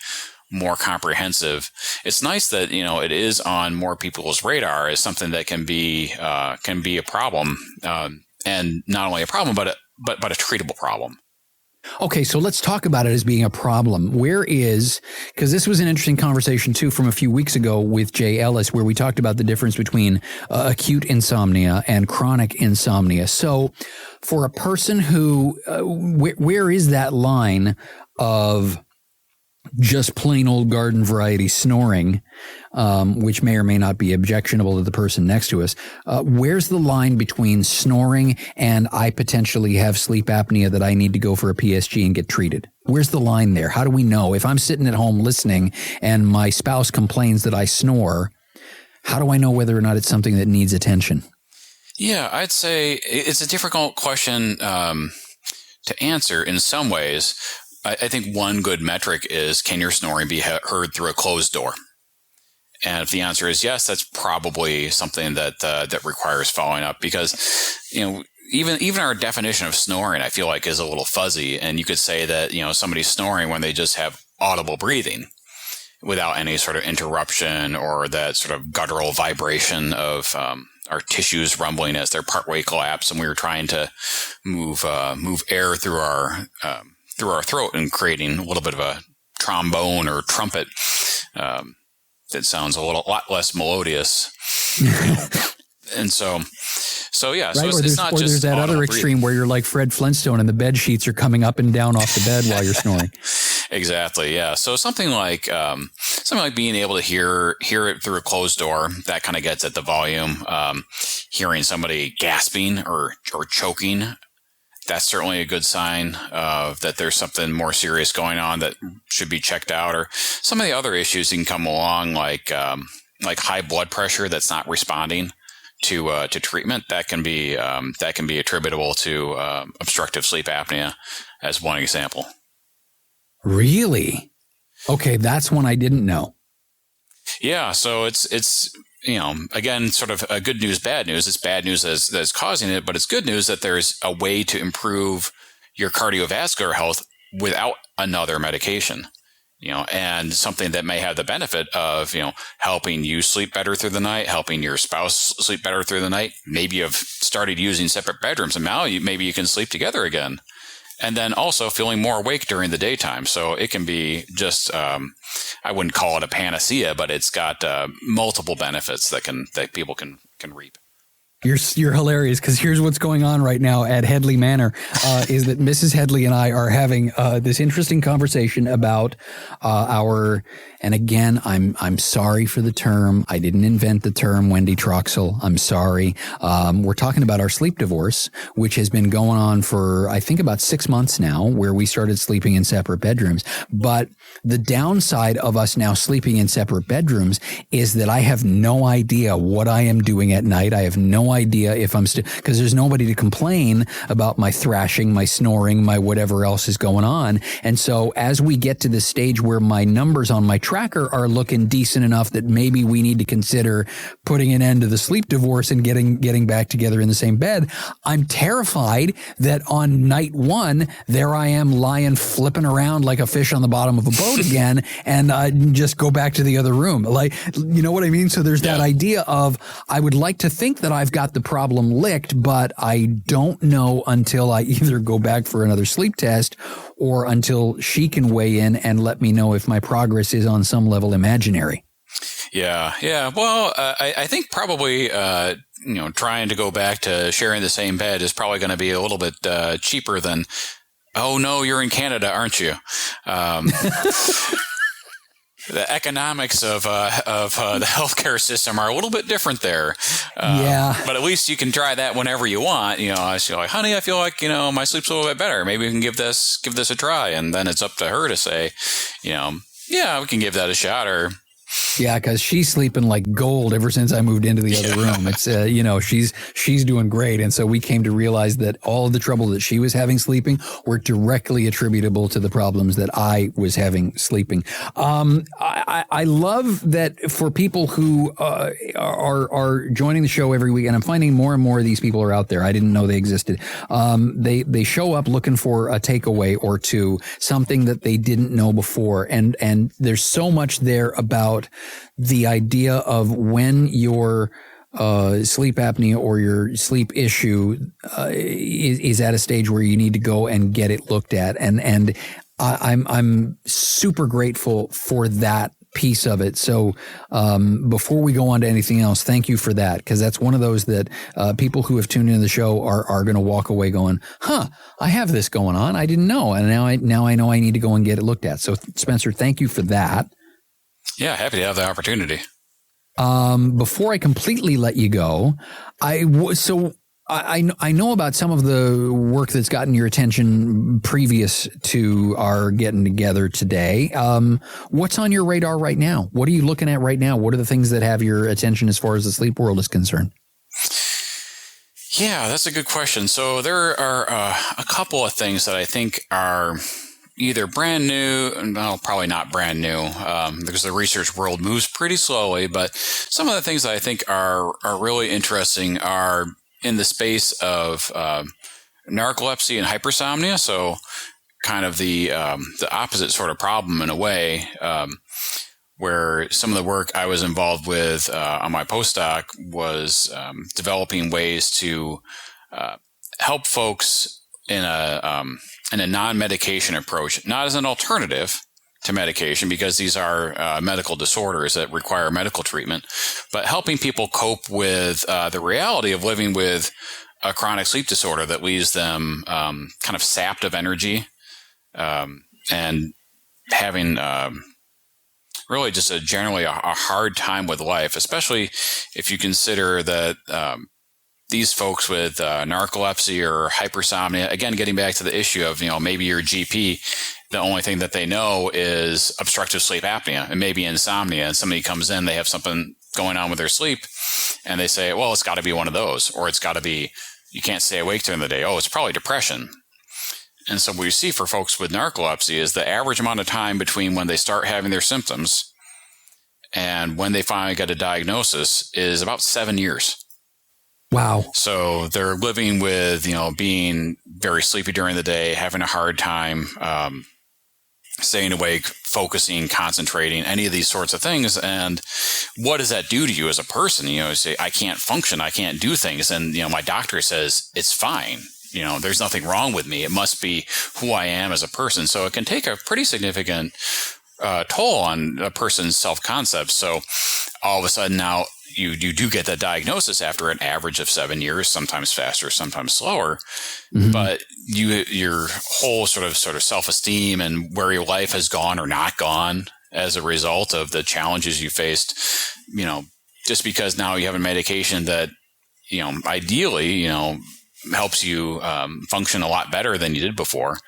Speaker 3: more comprehensive. It's nice that, it is on more people's radar as something that can be a problem, and not only a problem, but a treatable problem.
Speaker 1: Okay, so let's talk about it as being a problem. Because this was an interesting conversation too from a few weeks ago with Jay Ellis, where we talked about the difference between acute insomnia and chronic insomnia. So for a person who, where is that line of just plain old garden variety snoring, which may or may not be objectionable to the person next to us? Where's the line between snoring and I potentially have sleep apnea that I need to go for a PSG and get treated? Where's the line there? How do we know? If I'm sitting at home listening and my spouse complains that I snore, how do I know whether or not it's something that needs attention?
Speaker 3: Yeah, I'd say it's a difficult question to answer in some ways. I think one good metric is, can your snoring be heard through a closed door? And if the answer is yes, that's probably something that requires following up, because, even our definition of snoring, I feel like, is a little fuzzy. And you could say that, somebody's snoring when they just have audible breathing without any sort of interruption or that sort of guttural vibration of our tissues rumbling as they're partway collapsed, and we were trying to move air through our throat and creating a little bit of a trombone or trumpet that sounds a lot less melodious. And so yeah,
Speaker 1: right?
Speaker 3: so it's not just
Speaker 1: there's that other extreme where you're like Fred Flintstone and the bed sheets are coming up and down off the bed while you're snoring.
Speaker 3: Exactly. Yeah. So something like being able to hear it through a closed door, that kind of gets at the volume. Hearing somebody gasping or choking, that's certainly a good sign that there's something more serious going on that should be checked out. Or some of the other issues that can come along, like high blood pressure that's not responding to treatment, that can be attributable to obstructive sleep apnea, as one example.
Speaker 1: Really? Okay, that's one I didn't know.
Speaker 3: Yeah, so it's again, sort of a good news, bad news. It's bad news that's causing it, but it's good news that there's a way to improve your cardiovascular health without another medication. And something that may have the benefit of, helping you sleep better through the night, helping your spouse sleep better through the night. Maybe you've started using separate bedrooms and now maybe you can sleep together again. And then also feeling more awake during the daytime. So it can be just, I wouldn't call it a panacea, but it's got multiple benefits that people can reap.
Speaker 1: You're hilarious, because here's what's going on right now at Headley Manor, is that Mrs. Headley and I are having this interesting conversation about and again, I'm sorry for the term. I didn't invent the term, Wendy Troxel. I'm sorry. We're talking about our sleep divorce, which has been going on for, I think, about 6 months now, where we started sleeping in separate bedrooms. But the downside of us now sleeping in separate bedrooms is that I have no idea what I am doing at night. I have no idea if I'm because there's nobody to complain about my thrashing, my snoring, my whatever else is going on. And so as we get to the stage where my numbers on my tracker are looking decent enough that maybe we need to consider putting an end to the sleep divorce and getting back together in the same bed, I'm terrified that on night one, there I am lying flipping around like a fish on the bottom of a boat again, and just go back to the other room. Like, you know what I mean? So there's that idea of, I would like to think that I've got the problem licked, but I don't know until I either go back for another sleep test or until she can weigh in and let me know if my progress is on some level imaginary.
Speaker 3: Yeah. Well, I think probably, trying to go back to sharing the same bed is probably going to be a little bit cheaper than, oh no, you're in Canada, aren't you? The economics of the healthcare system are a little bit different there. But at least you can try that whenever you want. I feel like, honey, I feel like, my sleep's a little bit better. Maybe we can give this a try. And then it's up to her to say, yeah, we can give that a shot, or
Speaker 1: Yeah, because she's sleeping like gold ever since I moved into the other room. It's she's doing great, and so we came to realize that all of the trouble that she was having sleeping were directly attributable to the problems that I was having sleeping. I love that for people who are joining the show every week, and I'm finding more and more of these people are out there. I didn't know they existed. They show up looking for a takeaway or two, something that they didn't know before, and there's so much there about the idea of when your sleep apnea or your sleep issue is at a stage where you need to go and get it looked at, and I'm super grateful for that piece of it. So before we go on to anything else, thank you for that, because that's one of those that people who have tuned into the show are going to walk away going, I have this going on. I didn't know. And now I know I need to go and get it looked at. So Spencer, thank you for that.
Speaker 3: Yeah, happy to have the opportunity.
Speaker 1: Before I completely let you go, I know about some of the work that's gotten your attention previous to our getting together today. What's on your radar right now? What are you looking at right now? What are the things that have your attention as far as the sleep world is concerned?
Speaker 3: Yeah, that's a good question. So there are a couple of things that I think are either brand new, no, probably not brand new, because the research world moves pretty slowly. But some of the things that I think are really interesting are in the space of narcolepsy and hypersomnia. So kind of the opposite sort of problem in a way, where some of the work I was involved with on my postdoc was developing ways to help folks in a non-medication approach, not as an alternative to medication, because these are medical disorders that require medical treatment, but helping people cope with the reality of living with a chronic sleep disorder that leaves them kind of sapped of energy and having really just generally a hard time with life, especially if you consider that these folks with narcolepsy or hypersomnia, again, getting back to the issue of, maybe your GP, the only thing that they know is obstructive sleep apnea and maybe insomnia. And somebody comes in, they have something going on with their sleep, and they say, well, it's got to be one of those, or it's got to be, you can't stay awake during the day. Oh, it's probably depression. And so what you see for folks with narcolepsy is the average amount of time between when they start having their symptoms and when they finally get a diagnosis is about 7 years.
Speaker 1: Wow.
Speaker 3: So they're living with, being very sleepy during the day, having a hard time staying awake, focusing, concentrating, any of these sorts of things. And what does that do to you as a person? You say, I can't function, I can't do things. And, my doctor says it's fine. There's nothing wrong with me. It must be who I am as a person. So it can take a pretty significant toll on a person's self-concept. So all of a sudden now you do get that diagnosis after an average of 7 years, sometimes faster, sometimes slower. Mm-hmm. But your whole sort of self-esteem and where your life has gone or not gone as a result of the challenges you faced, just because now you have a medication that, ideally, helps you function a lot better than you did before.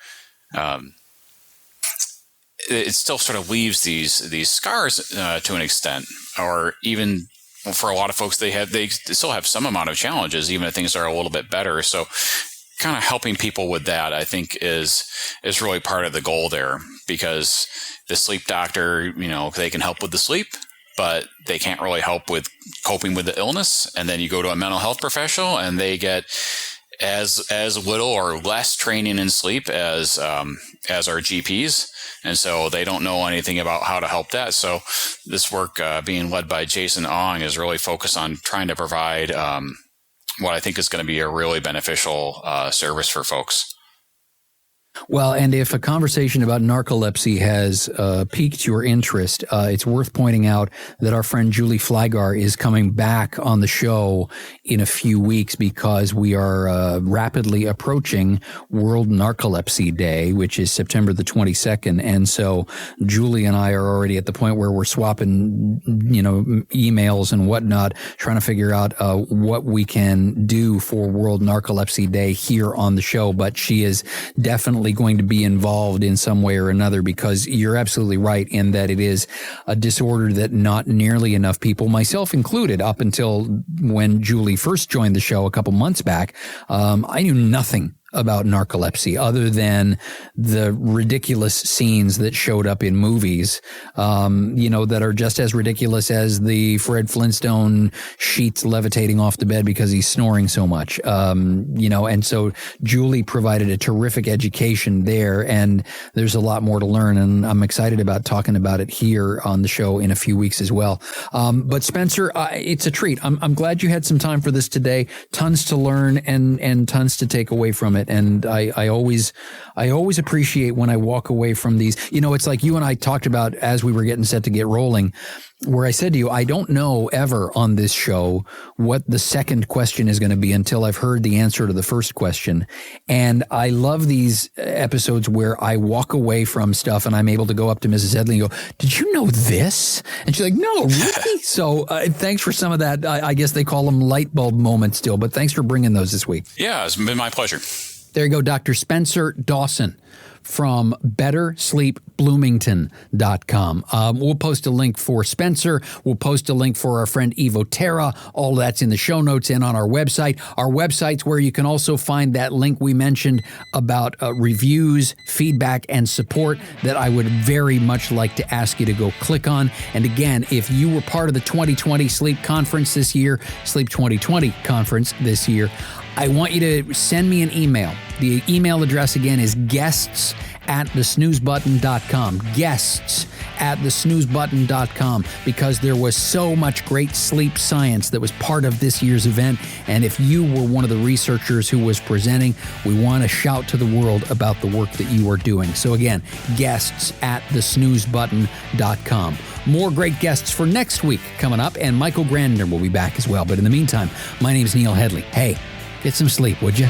Speaker 3: It still sort of leaves these scars to an extent, or even for a lot of folks, they still have some amount of challenges, even if things are a little bit better. So kind of helping people with that, I think, is really part of the goal there, because the sleep doctor, they can help with the sleep, but they can't really help with coping with the illness. And then you go to a mental health professional and they get as little or less training in sleep as our GPs. And so they don't know anything about how to help that. So this work being led by Jason Ong is really focused on trying to provide what I think is going to be a really beneficial service for folks.
Speaker 1: Well, and if a conversation about narcolepsy has piqued your interest, it's worth pointing out that our friend Julie Flygar is coming back on the show in a few weeks, because we are rapidly approaching World Narcolepsy Day, which is September the 22nd. And so Julie and I are already at the point where we're swapping, emails and whatnot, trying to figure out what we can do for World Narcolepsy Day here on the show. But she is definitely definitely going to be involved in some way or another, because you're absolutely right in that it is a disorder that not nearly enough people, myself included, up until when Julie first joined the show a couple months back, I knew nothing about narcolepsy other than the ridiculous scenes that showed up in movies, that are just as ridiculous as the Fred Flintstone sheets levitating off the bed because he's snoring so much. And so Julie provided a terrific education there, and there's a lot more to learn, and I'm excited about talking about it here on the show in a few weeks as well. But Spencer, it's a treat. I'm glad you had some time for this today. Tons to learn and tons to take away from it. And I always appreciate when I walk away from these. It's like you and I talked about as we were getting set to get rolling, where I said to you, I don't know ever on this show what the second question is going to be until I've heard the answer to the first question. And I love these episodes where I walk away from stuff and I'm able to go up to Mrs. Headley and go, did you know this? And she's like, no, really? So thanks for some of that. I guess they call them light bulb moments still, but thanks for bringing those this week.
Speaker 3: Yeah, it's been my pleasure.
Speaker 1: There you go, Dr. Spencer Dawson from BetterSleepBloomington.com. We'll post a link for Spencer. We'll post a link for our friend Evo Terra. All that's in the show notes and on our website. Our website's where you can also find that link we mentioned about reviews, feedback, and support that I would very much like to ask you to go click on. And again, if you were part of the 2020 Sleep Conference this year, Sleep 2020 Conference this year, I want you to send me an email. The email address again is guests@thesnoozebutton.com. Guests@thesnoozebutton.com, because there was so much great sleep science that was part of this year's event. And if you were one of the researchers who was presenting, we want to shout to the world about the work that you are doing. So again, guests@thesnoozebutton.com. More great guests for next week coming up, and Michael Grandner will be back as well. But in the meantime, my name is Neil Headley. Hey, get some sleep, would you?